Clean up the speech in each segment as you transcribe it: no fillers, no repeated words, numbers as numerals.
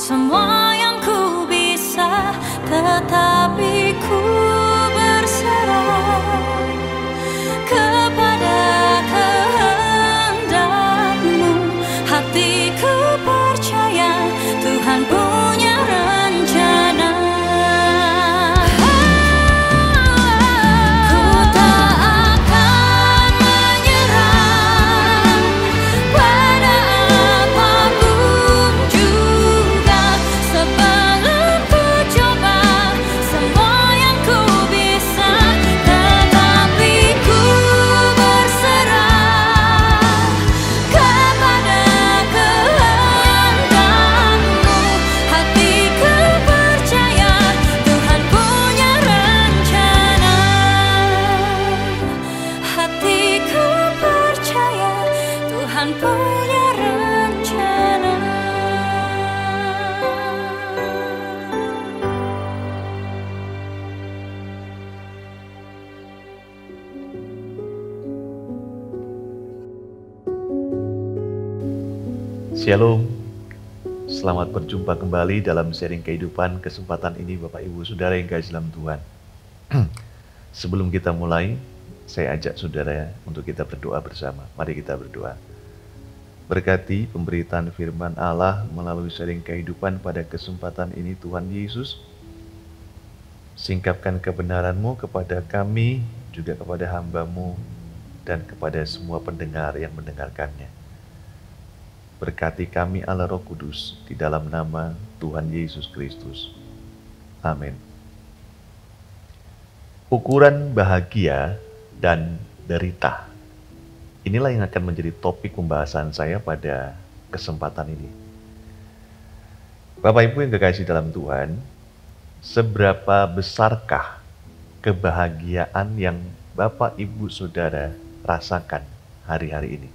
semua yang ku bisa, tetapi ku berserah kepada kehendak-Mu. Hatiku percaya Tuhan punya rencana. Ku tak akan menyerah pada apapun juga, sebelum ku coba semua yang ku bisa, tetapi ku berserah kepada kehendak-Mu. Hatiku percaya Tuhan punya rencana. Hatiku percaya Tuhan punya rencana. Shalom, selamat berjumpa kembali dalam sharing kehidupan. Kesempatan ini Bapak Ibu Saudara yang kasih dalam Tuhan. Sebelum kita mulai, saya ajak saudara untuk kita berdoa bersama. Mari kita berdoa. Berkati pemberitaan firman Allah melalui sharing kehidupan pada kesempatan ini Tuhan Yesus. Singkapkan kebenaran-Mu kepada kami, juga kepada hamba-Mu, dan kepada semua pendengar yang mendengarkannya. Berkati kami Allah Roh Kudus, di dalam nama Tuhan Yesus Kristus. Amin. Ukuran bahagia dan derita. Inilah yang akan menjadi topik pembahasan saya pada kesempatan ini. Bapak Ibu yang kekasih dalam Tuhan, seberapa besarkah kebahagiaan yang Bapak Ibu Saudara rasakan hari-hari ini?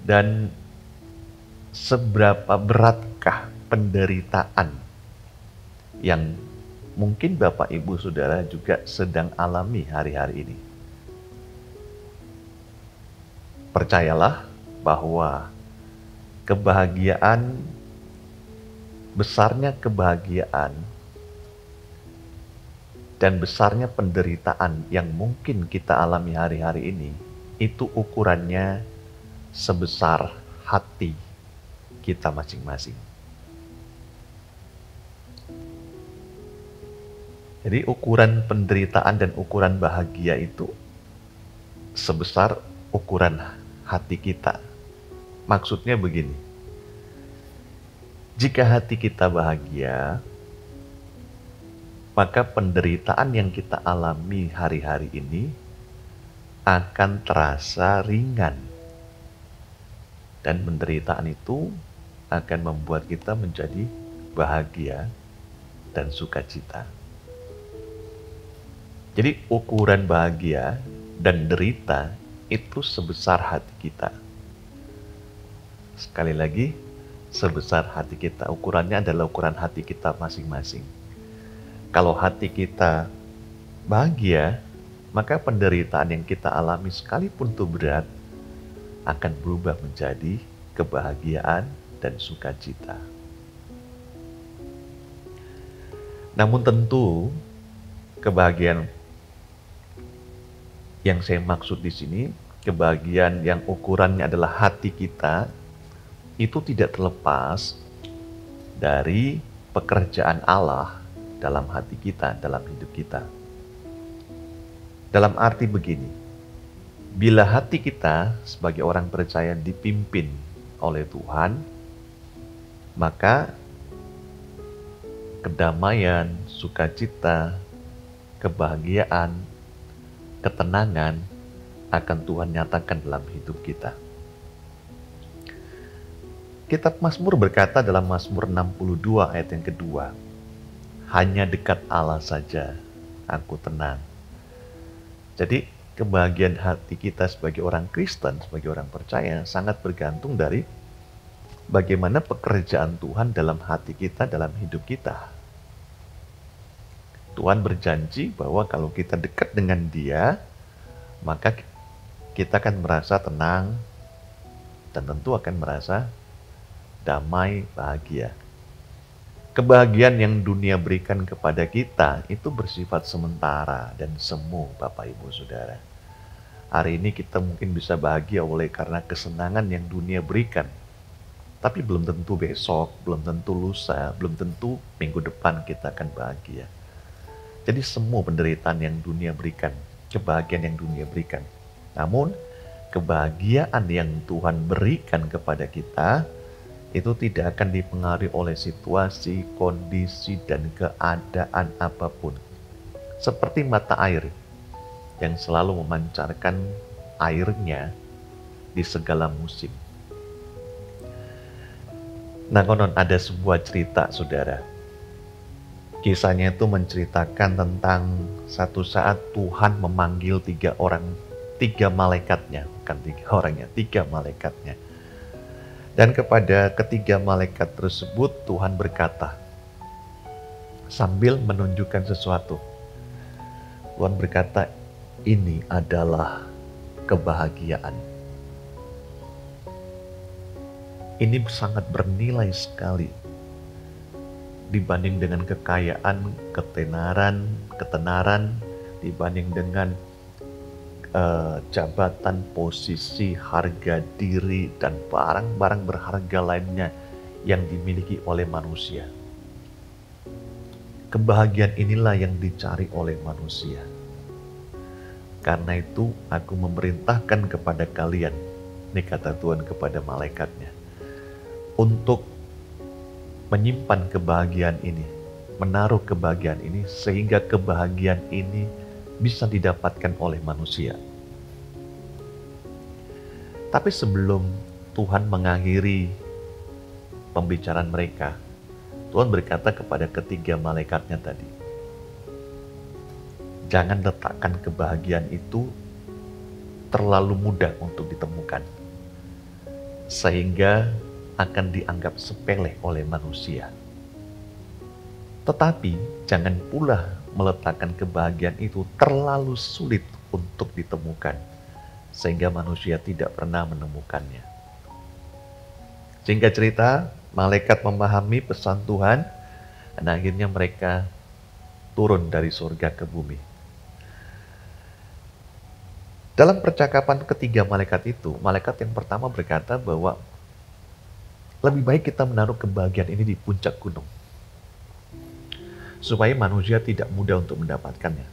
Dan seberapa beratkah penderitaan yang mungkin Bapak Ibu Saudara juga sedang alami hari-hari ini? Percayalah bahwa besarnya kebahagiaan dan besarnya penderitaan yang mungkin kita alami hari-hari ini, itu ukurannya sebesar hati kita masing-masing. Jadi ukuran penderitaan dan ukuran bahagia itu sebesar ukuran hati kita. Maksudnya begini, jika hati kita bahagia, maka penderitaan yang kita alami hari-hari ini akan terasa ringan. Dan penderitaan itu akan membuat kita menjadi bahagia dan sukacita. Jadi ukuran bahagia dan derita itu sebesar hati kita. Sekali lagi, sebesar hati kita. Ukurannya adalah ukuran hati kita masing-masing. Kalau hati kita bahagia, maka penderitaan yang kita alami sekalipun itu berat, akan berubah menjadi kebahagiaan dan sukacita. Namun tentu kebahagiaan yang saya maksud di sini, kebahagiaan yang ukurannya adalah hati kita, itu tidak terlepas dari pekerjaan Allah dalam hati kita, dalam hidup kita. Dalam arti begini, bila hati kita sebagai orang percaya dipimpin oleh Tuhan, maka kedamaian, sukacita, kebahagiaan, ketenangan akan Tuhan nyatakan dalam hidup kita. Kitab Mazmur berkata dalam Mazmur 62 ayat yang kedua, hanya dekat Allah saja aku tenang. Jadi kebahagiaan hati kita sebagai orang Kristen, sebagai orang percaya, sangat bergantung dari bagaimana pekerjaan Tuhan dalam hati kita, dalam hidup kita. Tuhan berjanji bahwa kalau kita dekat dengan Dia, maka kita akan merasa tenang dan tentu akan merasa damai, bahagia. Kebahagiaan yang dunia berikan kepada kita itu bersifat sementara dan semu, Bapak Ibu Saudara. Hari ini kita mungkin bisa bahagia oleh karena kesenangan yang dunia berikan. Tapi belum tentu besok, belum tentu lusa, belum tentu minggu depan kita akan bahagia. Jadi semua penderitaan yang dunia berikan, kebahagiaan yang dunia berikan. Namun kebahagiaan yang Tuhan berikan kepada kita itu tidak akan dipengaruhi oleh situasi, kondisi, dan keadaan apapun. Seperti mata air yang selalu memancarkan airnya di segala musim. Nah, konon ada sebuah cerita, saudara. Kisahnya itu menceritakan tentang satu saat Tuhan memanggil tiga malaikatnya, bukan tiga orangnya, tiga malaikatnya. Dan kepada ketiga malaikat tersebut Tuhan berkata, sambil menunjukkan sesuatu. Tuhan berkata, ini adalah kebahagiaan. Ini sangat bernilai sekali dibanding dengan kekayaan, ketenaran, dibanding dengan jabatan, posisi, harga diri, dan barang-barang berharga lainnya yang dimiliki oleh manusia. Kebahagiaan inilah yang dicari oleh manusia. Karena itu aku memerintahkan kepada kalian, ini kata Tuhan kepada malaikatnya, untuk menyimpan kebahagiaan ini, menaruh kebahagiaan ini, sehingga kebahagiaan ini bisa didapatkan oleh manusia. Tapi sebelum Tuhan mengakhiri pembicaraan mereka, Tuhan berkata kepada ketiga malaikatnya tadi, jangan letakkan kebahagiaan itu terlalu mudah untuk ditemukan, sehingga akan dianggap sepele oleh manusia. Tetapi jangan pula meletakkan kebahagiaan itu terlalu sulit untuk ditemukan, sehingga manusia tidak pernah menemukannya. Singkat cerita, malaikat memahami pesan Tuhan, dan akhirnya mereka turun dari surga ke bumi. Dalam percakapan ketiga malaikat itu, malaikat yang pertama berkata bahwa lebih baik kita menaruh kebahagiaan ini di puncak gunung, supaya manusia tidak mudah untuk mendapatkannya.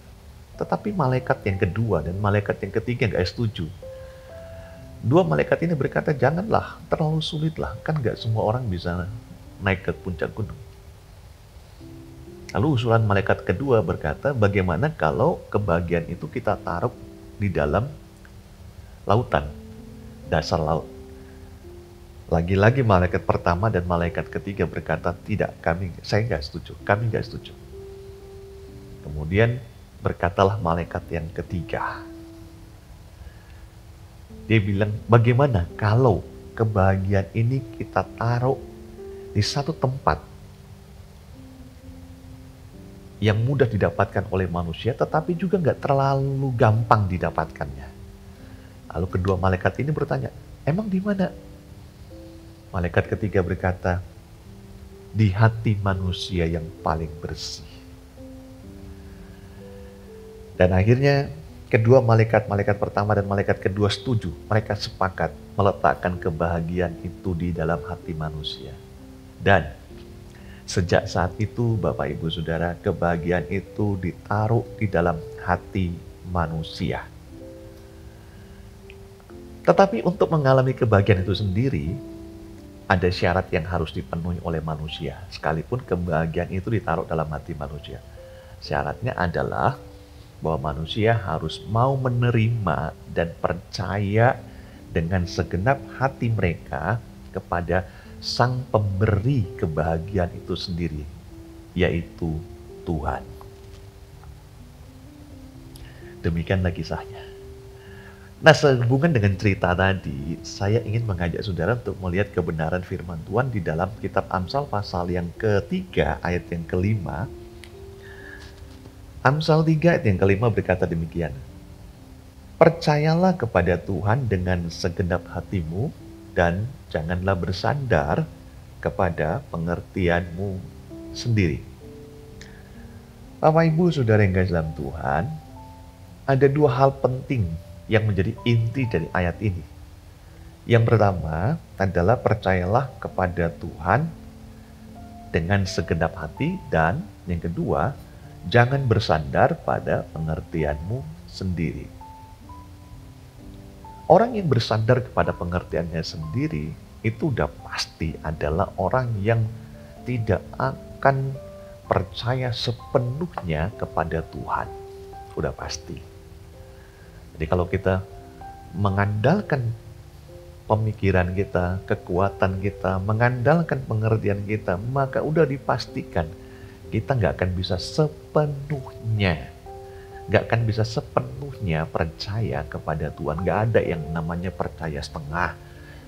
Tetapi malaikat yang kedua dan malaikat yang ketiga nggak setuju. Dua malaikat ini berkata, janganlah, terlalu sulit lah, kan nggak semua orang bisa naik ke puncak gunung. Lalu usulan malaikat kedua berkata, bagaimana kalau kebahagiaan itu kita taruh di dalam lautan, dasar laut. Lagi-lagi malaikat pertama dan malaikat ketiga berkata, tidak, saya nggak setuju, kami nggak setuju. Kemudian berkatalah malaikat yang ketiga. Dia bilang, bagaimana kalau kebahagiaan ini kita taruh di satu tempat yang mudah didapatkan oleh manusia, tetapi juga nggak terlalu gampang didapatkannya. Lalu kedua malaikat ini bertanya, emang di mana? Malaikat ketiga berkata, di hati manusia yang paling bersih. Dan akhirnya kedua malaikat pertama dan malaikat kedua setuju. Mereka sepakat meletakkan kebahagiaan itu di dalam hati manusia. Dan sejak saat itu, Bapak Ibu Saudara, kebahagiaan itu ditaruh di dalam hati manusia. Tetapi untuk mengalami kebahagiaan itu sendiri, ada syarat yang harus dipenuhi oleh manusia, sekalipun kebahagiaan itu ditaruh dalam hati manusia. Syaratnya adalah bahwa manusia harus mau menerima dan percaya dengan segenap hati mereka kepada Sang Pemberi kebahagiaan itu sendiri, yaitu Tuhan. Demikianlah kisahnya. Nah, sehubungan dengan cerita tadi, saya ingin mengajak saudara untuk melihat kebenaran firman Tuhan di dalam kitab Amsal pasal yang ketiga, ayat yang kelima. Amsal 3 ayat yang kelima berkata demikian. Percayalah kepada Tuhan dengan segenap hatimu dan janganlah bersandar kepada pengertianmu sendiri. Bapak Ibu Saudara yang kasih dalam Tuhan, ada dua hal penting yang menjadi inti dari ayat ini. Yang pertama adalah percayalah kepada Tuhan dengan segenap hati, dan yang kedua, jangan bersandar pada pengertianmu sendiri. Orang yang bersandar kepada pengertiannya sendiri itu udah pasti adalah orang yang tidak akan percaya sepenuhnya kepada Tuhan. Udah pasti. Jadi kalau kita mengandalkan pemikiran kita, kekuatan kita, mengandalkan pengertian kita, maka udah dipastikan kita nggak akan bisa sepenuhnya percaya kepada Tuhan. Nggak ada yang namanya percaya setengah,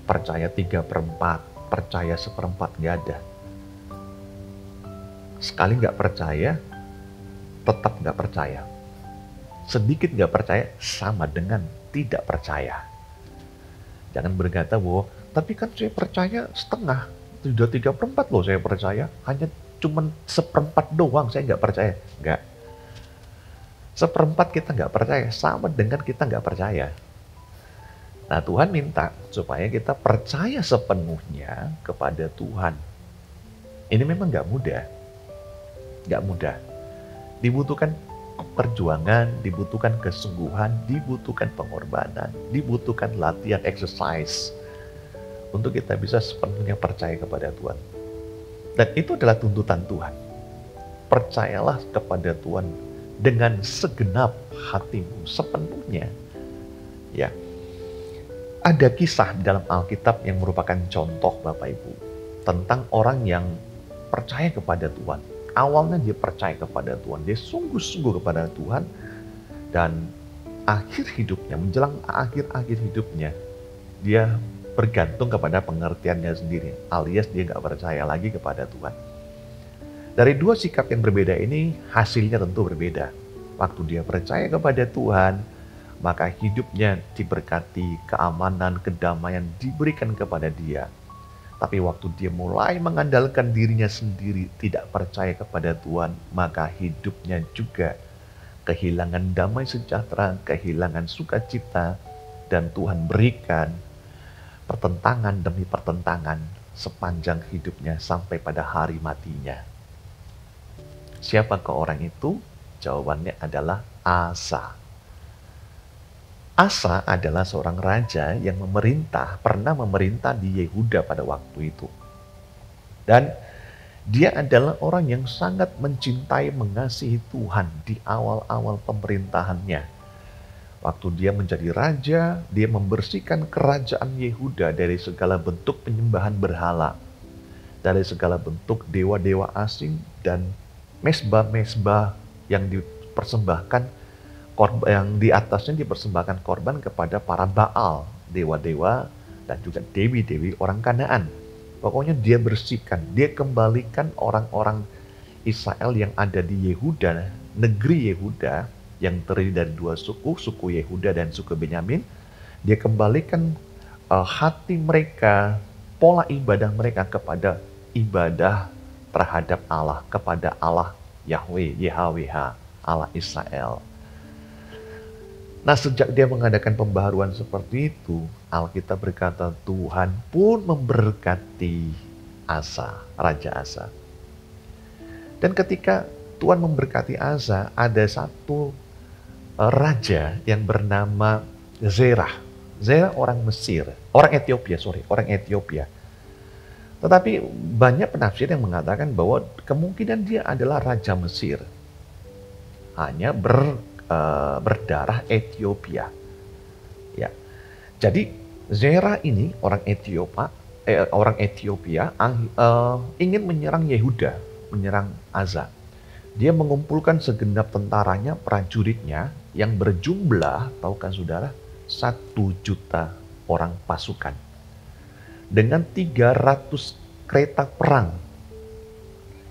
percaya 3/4, percaya 1/4, nggak ada. Sekali nggak percaya, tetap nggak percaya. Sedikit nggak percaya sama dengan tidak percaya. Jangan berkata bahwa, tapi kan saya percaya setengah, sudah 3/4 loh saya percaya, hanya cuman 1/4 doang saya nggak percaya. Nggak. 1/4 kita nggak percaya, sama dengan kita nggak percaya. Nah, Tuhan minta supaya kita percaya sepenuhnya kepada Tuhan. Ini memang nggak mudah. Nggak mudah. Dibutuhkan perjuangan, dibutuhkan kesungguhan, dibutuhkan pengorbanan, dibutuhkan latihan exercise untuk kita bisa sepenuhnya percaya kepada Tuhan. Dan itu adalah tuntutan Tuhan. Percayalah kepada Tuhan dengan segenap hatimu, sepenuhnya. Ya. Ada kisah di dalam Alkitab yang merupakan contoh Bapak Ibu tentang orang yang percaya kepada Tuhan. Awalnya dia percaya kepada Tuhan, dia sungguh-sungguh kepada Tuhan, dan akhir hidupnya, menjelang akhir hidupnya, dia bergantung kepada pengertiannya sendiri, alias dia nggak percaya lagi kepada Tuhan. Dari dua sikap yang berbeda ini, hasilnya tentu berbeda. Waktu dia percaya kepada Tuhan, maka hidupnya diberkati, keamanan, kedamaian diberikan kepada dia. Tapi waktu dia mulai mengandalkan dirinya sendiri, tidak percaya kepada Tuhan, maka hidupnya juga kehilangan damai sejahtera, kehilangan sukacita, dan Tuhan berikan pertentangan demi pertentangan sepanjang hidupnya sampai pada hari matinya. Siapakah orang itu? Jawabannya adalah Asa. Asa adalah seorang raja yang pernah memerintah di Yehuda pada waktu itu. Dan dia adalah orang yang sangat mencintai, mengasihi Tuhan di awal-awal pemerintahannya. Waktu dia menjadi raja, dia membersihkan kerajaan Yehuda dari segala bentuk penyembahan berhala, dari segala bentuk dewa-dewa asing dan mesbah-mesbah yang dipersembahkan, yang di atasnya dipersembahkan korban kepada para Baal, dewa-dewa, dan juga dewi-dewi orang Kanaan. Pokoknya dia bersihkan, dia kembalikan orang-orang Israel yang ada di Yehuda, negeri Yehuda, yang terdiri dari dua suku, suku Yehuda dan suku Benyamin. Dia kembalikan hati mereka, pola ibadah mereka kepada ibadah terhadap Allah, kepada Allah Yahweh, YHWH, Allah Israel. Nah, sejak dia mengadakan pembaharuan seperti itu, Alkitab berkata Tuhan pun memberkati Asa, Raja Asa. Dan ketika Tuhan memberkati Asa, ada satu raja yang bernama Zerah. Zerah orang Ethiopia. Tetapi banyak penafsir yang mengatakan bahwa kemungkinan dia adalah Raja Mesir. Hanya berdarah Ethiopia. Ya. Jadi Zerah ini orang Ethiopia ingin menyerang Yehuda, menyerang Asa. Dia mengumpulkan segenap tentaranya, prajuritnya yang berjumlah, tahukah saudara, 1 juta orang pasukan. Dengan 300 kereta perang.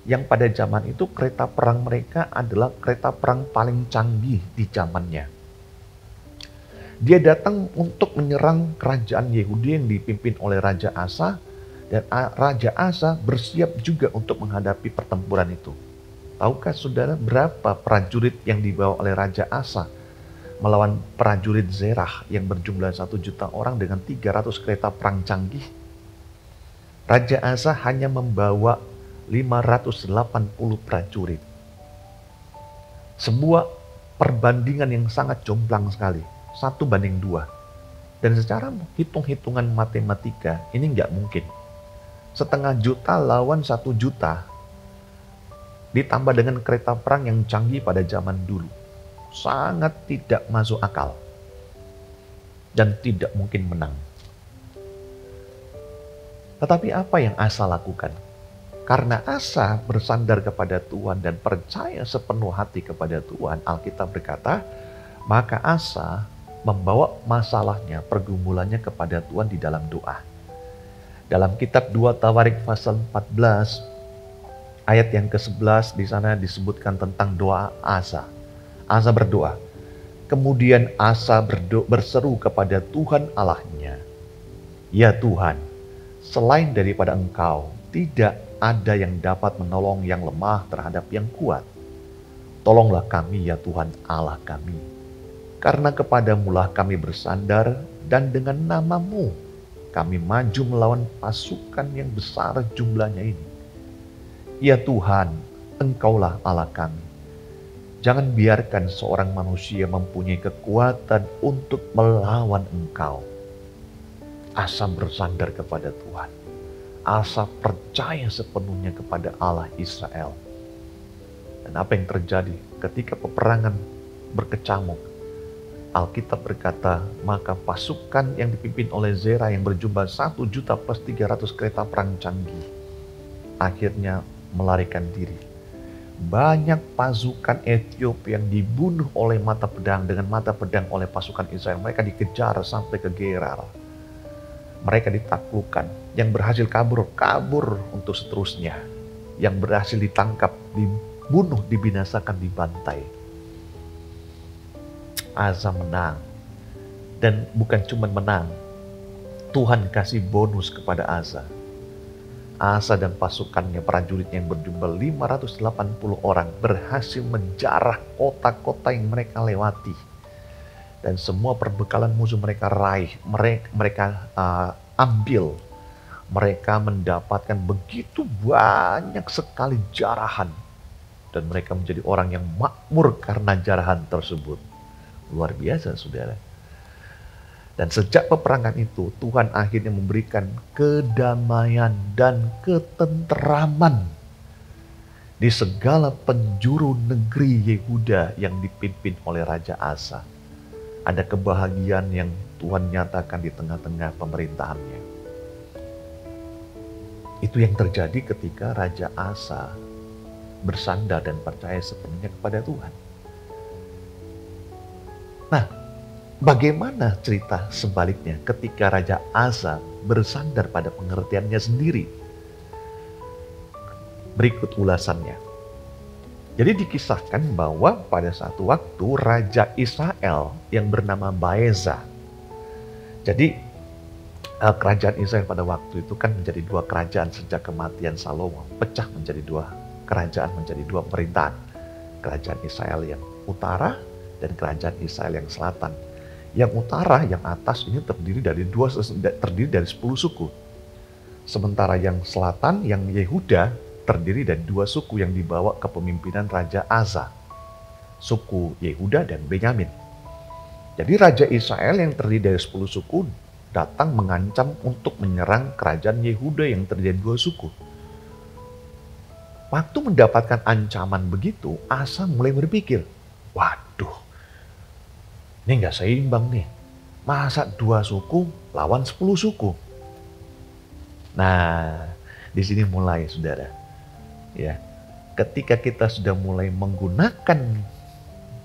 Yang pada zaman itu kereta perang mereka adalah kereta perang paling canggih di zamannya. Dia datang untuk menyerang kerajaan Yehudi yang dipimpin oleh Raja Asa, Dan Raja Asa bersiap juga untuk menghadapi pertempuran itu. Tahukah saudara berapa prajurit yang dibawa oleh Raja Asa melawan prajurit Zerah yang berjumlah 1 juta orang dengan 300 kereta perang canggih? Raja Asa hanya membawa 580 prajurit. Sebuah perbandingan yang sangat jomplang sekali. 1:2. Dan secara hitung-hitungan matematika ini nggak mungkin. 500.000 lawan 1 juta. Ditambah dengan kereta perang yang canggih pada zaman dulu. Sangat tidak masuk akal. Dan tidak mungkin menang. Tetapi apa yang Asa lakukan? Karena Asa bersandar kepada Tuhan dan percaya sepenuh hati kepada Tuhan, Alkitab berkata, maka Asa membawa masalahnya, pergumulannya kepada Tuhan di dalam doa. Dalam kitab 2 Tawarik pasal 14, ayat yang ke-11 di sana disebutkan tentang doa Asa. Asa berdoa. Kemudian Asa berseru kepada Tuhan Allahnya, ya Tuhan, selain daripada Engkau, tidak ada yang dapat menolong yang lemah terhadap yang kuat. Tolonglah kami ya Tuhan Allah kami. Karena kepadamulah kami bersandar dan dengan namamu kami maju melawan pasukan yang besar jumlahnya ini. Ya Tuhan, Engkaulah Allah kami. Jangan biarkan seorang manusia mempunyai kekuatan untuk melawan Engkau. Asa bersandar kepada Tuhan. Asa percaya sepenuhnya kepada Allah Israel. Dan apa yang terjadi ketika peperangan berkecamuk? Alkitab berkata, maka pasukan yang dipimpin oleh Zerah yang berjumlah 1 juta plus 300 kereta perang canggih akhirnya melarikan diri. Banyak pasukan Ethiopia yang dibunuh oleh mata pedang, dengan mata pedang oleh pasukan Israel. Mereka dikejar sampai ke Gerar. Mereka ditaklukkan. Yang berhasil kabur untuk seterusnya. Yang berhasil ditangkap, dibunuh, dibinasakan, dibantai. Asa menang. Dan bukan cuma menang. Tuhan kasih bonus kepada Asa. Asa dan pasukannya, prajuritnya yang berjumlah 580 orang berhasil menjarah kota-kota yang mereka lewati. Dan semua perbekalan musuh mereka raih, mereka ambil. Mereka mendapatkan begitu banyak sekali jarahan. Dan mereka menjadi orang yang makmur karena jarahan tersebut. Luar biasa, saudara. Dan sejak peperangan itu, Tuhan akhirnya memberikan kedamaian dan ketenteraman di segala penjuru negeri Yehuda yang dipimpin oleh Raja Asa. Ada kebahagiaan yang Tuhan nyatakan di tengah-tengah pemerintahannya. Itu yang terjadi ketika Raja Asa bersandar dan percaya sepenuhnya kepada Tuhan. Nah, bagaimana cerita sebaliknya ketika Raja Asa bersandar pada pengertiannya sendiri? Berikut ulasannya. Jadi dikisahkan bahwa pada satu waktu Raja Israel yang bernama Baeza. Jadi kerajaan Israel pada waktu itu kan menjadi 2 kerajaan sejak kematian Salomo. Pecah menjadi 2 kerajaan, menjadi 2 pemerintahan. Kerajaan Israel yang utara dan kerajaan Israel yang selatan. Yang utara, yang atas ini terdiri dari 10 suku. Sementara yang selatan, yang Yehuda, terdiri dari 2 suku yang dibawa kepemimpinan Raja Asa. Suku Yehuda dan Benyamin. Jadi Raja Israel yang terdiri dari 10 suku datang mengancam untuk menyerang kerajaan Yehuda yang terdiri dari 2 suku. Waktu mendapatkan ancaman begitu, Asa mulai berpikir, waduh, ini nggak seimbang nih. Masa 2 suku lawan 10 suku? Nah, di sini mulai, saudara. Ya, ketika kita sudah mulai menggunakan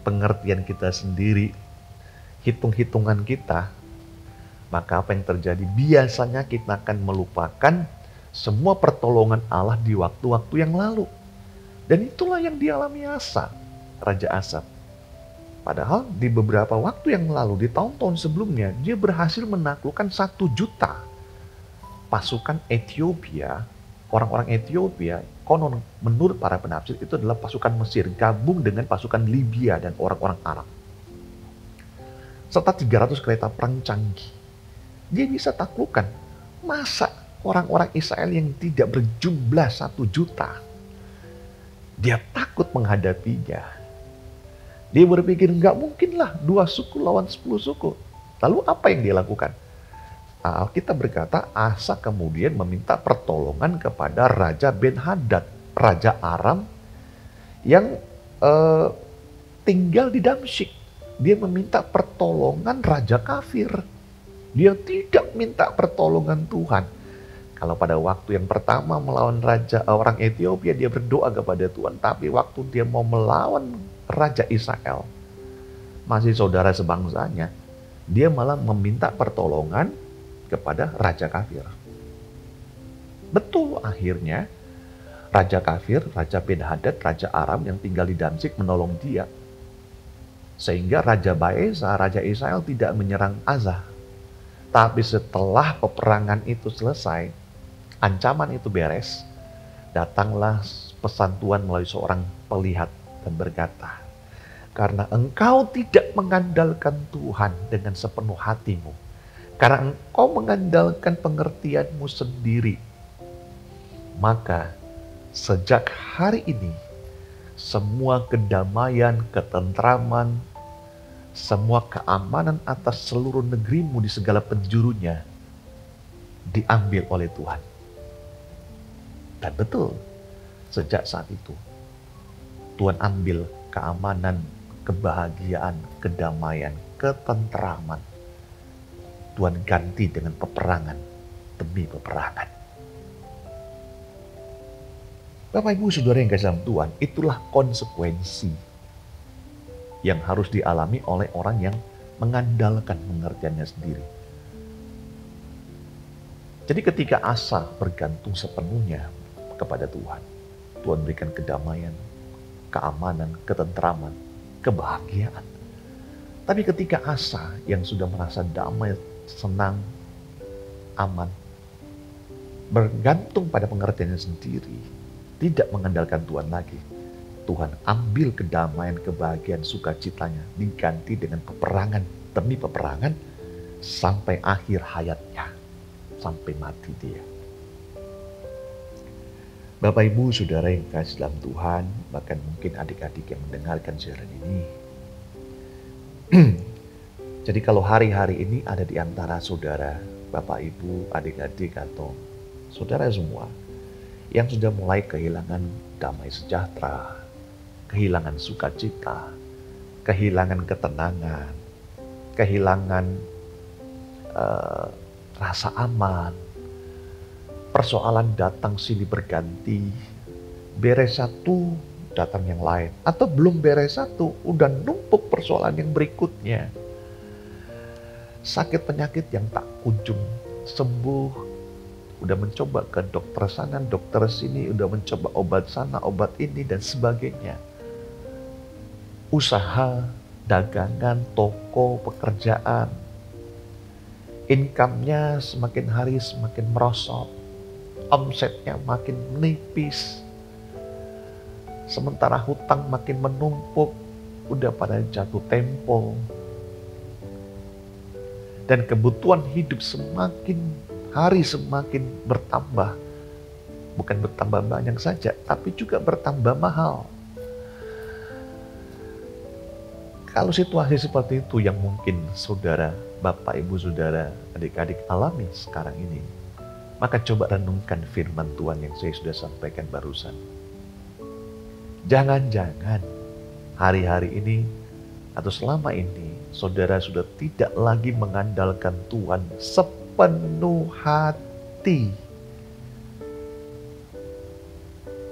pengertian kita sendiri, hitung-hitungan kita, maka apa yang terjadi? Biasanya kita akan melupakan semua pertolongan Allah di waktu-waktu yang lalu. Dan itulah yang dialami Asa, Raja Asa. Padahal di beberapa waktu yang lalu, di tahun-tahun sebelumnya, dia berhasil menaklukkan 1 juta pasukan Ethiopia, orang-orang Ethiopia, konon menurut para penafsir itu adalah pasukan Mesir gabung dengan pasukan Libya dan orang-orang Arab. Serta 300 kereta perang canggih. Dia bisa taklukkan. Masa orang-orang Israel yang tidak berjumlah 1 juta, dia takut menghadapinya. Dia berpikir nggak mungkin lah 2 suku lawan 10 suku. Lalu apa yang dia lakukan? Alkitab berkata Asa kemudian meminta pertolongan kepada Raja Ben-Hadad, Raja Aram yang tinggal di Damsyik. Dia meminta pertolongan Raja kafir. Dia tidak minta pertolongan Tuhan. Kalau pada waktu yang pertama melawan Raja orang Ethiopia, dia berdoa kepada Tuhan. Tapi waktu dia mau melawan Raja Israel, masih saudara sebangsanya, dia malah meminta pertolongan kepada Raja kafir. Betul, akhirnya Raja kafir, Raja Ben-Hadad, Raja Aram yang tinggal di Damsyik menolong dia. Sehingga Raja Baesa, Raja Israel tidak menyerang Asa. Tapi setelah peperangan itu selesai, ancaman itu beres, datanglah pesan Tuhan melalui seorang pelihat dan berkata, karena engkau tidak mengandalkan Tuhan dengan sepenuh hatimu, karena engkau mengandalkan pengertianmu sendiri, maka sejak hari ini semua kedamaian, ketentraman, semua keamanan atas seluruh negerimu di segala penjurunya diambil oleh Tuhan. Dan betul, sejak saat itu Tuhan ambil keamanan, kebahagiaan, kedamaian, ketentraman. Tuhan ganti dengan peperangan demi peperangan. Bapak Ibu Saudara yang kasih dalam Tuhan, itulah konsekuensi yang harus dialami oleh orang yang mengandalkan pengertiannya sendiri. Jadi ketika Asa bergantung sepenuhnya kepada Tuhan, Tuhan berikan kedamaian, keamanan, ketentraman, kebahagiaan. Tapi ketika Asa yang sudah merasa damai, senang, aman, bergantung pada pengertiannya sendiri, tidak mengandalkan Tuhan lagi, Tuhan ambil kedamaian, kebahagiaan, sukacitanya, diganti dengan peperangan demi peperangan sampai akhir hayatnya, sampai mati dia. Bapak Ibu Saudara yang kasih dalam Tuhan, bahkan mungkin adik-adik yang mendengarkan siaran ini. Jadi kalau hari-hari ini ada di antara saudara, Bapak Ibu, adik-adik atau saudara semua yang sudah mulai kehilangan damai sejahtera, kehilangan sukacita, kehilangan ketenangan, kehilangan rasa aman, persoalan datang sini berganti, beres satu datang yang lain, atau belum beres satu udah numpuk persoalan yang berikutnya. Sakit penyakit yang tak kunjung sembuh, udah mencoba ke dokter sana, dokter sini, udah mencoba obat sana, obat ini dan sebagainya. Usaha, dagangan, toko, pekerjaan, income-nya semakin hari semakin merosot, omsetnya makin menipis, sementara hutang makin menumpuk, udah pada jatuh tempo. Dan kebutuhan hidup semakin hari semakin bertambah. Bukan bertambah banyak saja, tapi juga bertambah mahal. Kalau situasi seperti itu yang mungkin saudara, Bapak, Ibu, Saudara, adik-adik alami sekarang ini, maka coba renungkan firman Tuhan yang saya sudah sampaikan barusan. Jangan-jangan hari-hari ini atau selama ini saudara sudah tidak lagi mengandalkan Tuhan sepenuh hati.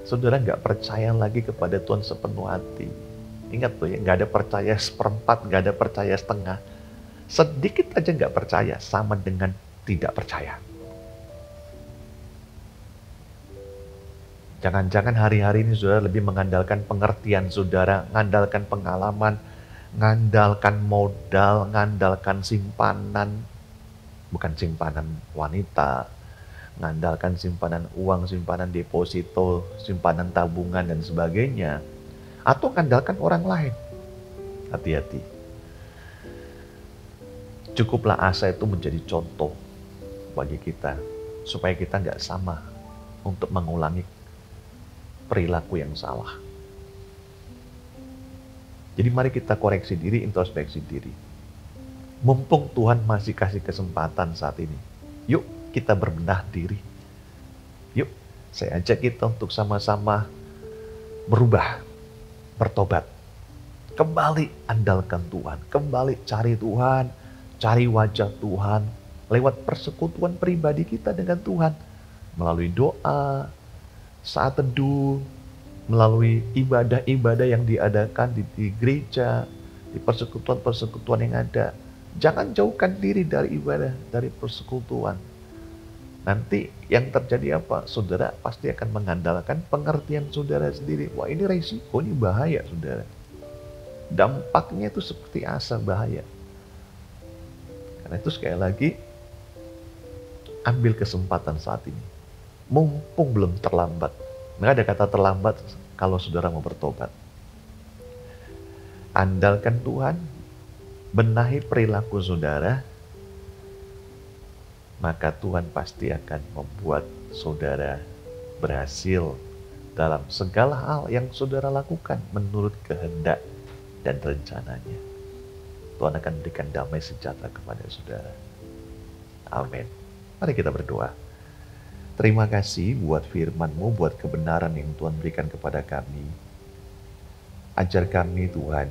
Saudara nggak percaya lagi kepada Tuhan sepenuh hati. Ingat tuh ya, nggak ada percaya seperempat, nggak ada percaya setengah. Sedikit aja nggak percaya sama dengan tidak percaya. Jangan-jangan hari-hari ini saudara lebih mengandalkan pengertian saudara, mengandalkan pengalaman, ngandalkan modal, ngandalkan simpanan, bukan simpanan wanita, Mengandalkan simpanan uang, simpanan deposito, simpanan tabungan dan sebagainya, atau mengandalkan orang lain. Hati-hati. Cukuplah Asa itu menjadi contoh bagi kita, supaya kita nggak sama untuk mengulangi perilaku yang salah. Jadi mari kita koreksi diri, introspeksi diri. Mumpung Tuhan masih kasih kesempatan saat ini, yuk kita berbenah diri. Yuk, saya ajak kita untuk sama-sama berubah, bertobat. Kembali andalkan Tuhan, kembali cari Tuhan, cari wajah Tuhan, lewat persekutuan pribadi kita dengan Tuhan. Melalui doa, saat teduh, melalui ibadah-ibadah yang diadakan di gereja, di persekutuan-persekutuan yang ada. Jangan jauhkan diri dari ibadah, dari persekutuan. Nanti yang terjadi apa? Saudara pasti akan mengandalkan pengertian saudara sendiri. Wah, ini resiko, ini bahaya saudara. Dampaknya itu seperti Asa, bahaya. Karena itu sekali lagi, ambil kesempatan saat ini. Mumpung belum terlambat. Nggak ada kata terlambat kalau saudara mau bertobat. Andalkan Tuhan, benahi perilaku saudara, maka Tuhan pasti akan membuat saudara berhasil dalam segala hal yang saudara lakukan menurut kehendak dan rencananya. Tuhan akan berikan damai sejahtera kepada saudara. Amin. Mari kita berdoa. Terima kasih buat firman-Mu, buat kebenaran yang Tuhan berikan kepada kami. Ajar kami Tuhan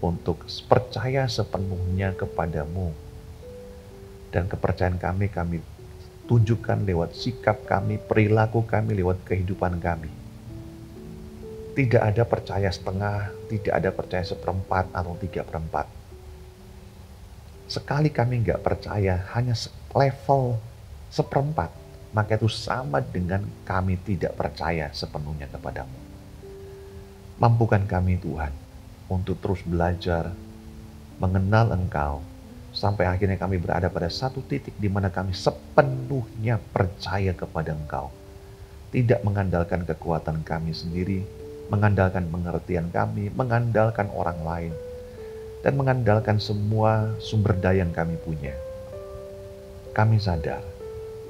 untuk percaya sepenuhnya kepadamu. Dan kepercayaan kami tunjukkan lewat sikap kami, perilaku kami, lewat kehidupan kami. Tidak ada percaya setengah, tidak ada percaya seperempat atau 3/4. Sekali kami nggak percaya, hanya level seperempat, maka itu sama dengan kami tidak percaya sepenuhnya kepadamu. Mampukan kami Tuhan untuk terus belajar, mengenal Engkau, sampai akhirnya kami berada pada satu titik di mana kami sepenuhnya percaya kepada Engkau. Tidak mengandalkan kekuatan kami sendiri, mengandalkan pengertian kami, mengandalkan orang lain, dan mengandalkan semua sumber daya yang kami punya. Kami sadar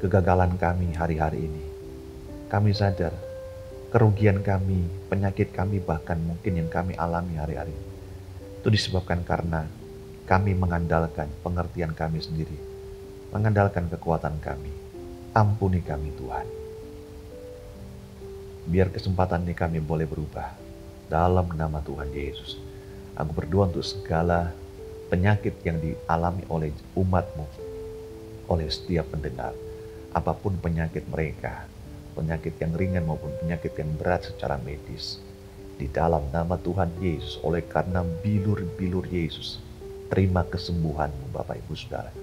kegagalan kami hari-hari ini. Kami sadar kerugian kami, penyakit kami, bahkan mungkin yang kami alami hari-hari ini. Itu disebabkan karena kami mengandalkan pengertian kami sendiri, mengandalkan kekuatan kami. Ampuni kami Tuhan. Biar kesempatan ini kami boleh berubah. Dalam nama Tuhan Yesus, aku berdoa untuk segala penyakit yang dialami oleh umat-Mu, oleh setiap pendengar. Apapun penyakit mereka, penyakit yang ringan maupun penyakit yang berat secara medis, di dalam nama Tuhan Yesus, oleh karena bilur-bilur Yesus, terima kesembuhan-Mu Bapak Ibu Saudara.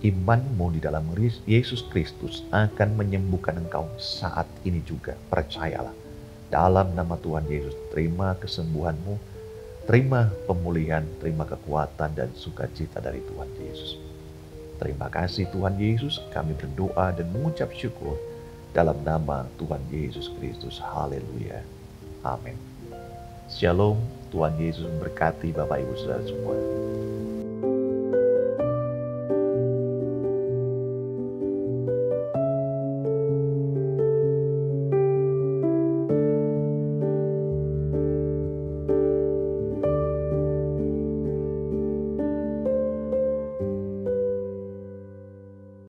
Iman-Mu di dalam Yesus Kristus akan menyembuhkan engkau saat ini juga. Percayalah. Dalam nama Tuhan Yesus, terima kesembuhan-Mu, terima pemulihan, terima kekuatan dan sukacita dari Tuhan Yesus. Terima kasih Tuhan Yesus, kami berdoa dan mengucap syukur dalam nama Tuhan Yesus Kristus. Haleluya. Amin. Shalom, Tuhan Yesus memberkati Bapak Ibu Saudara semua.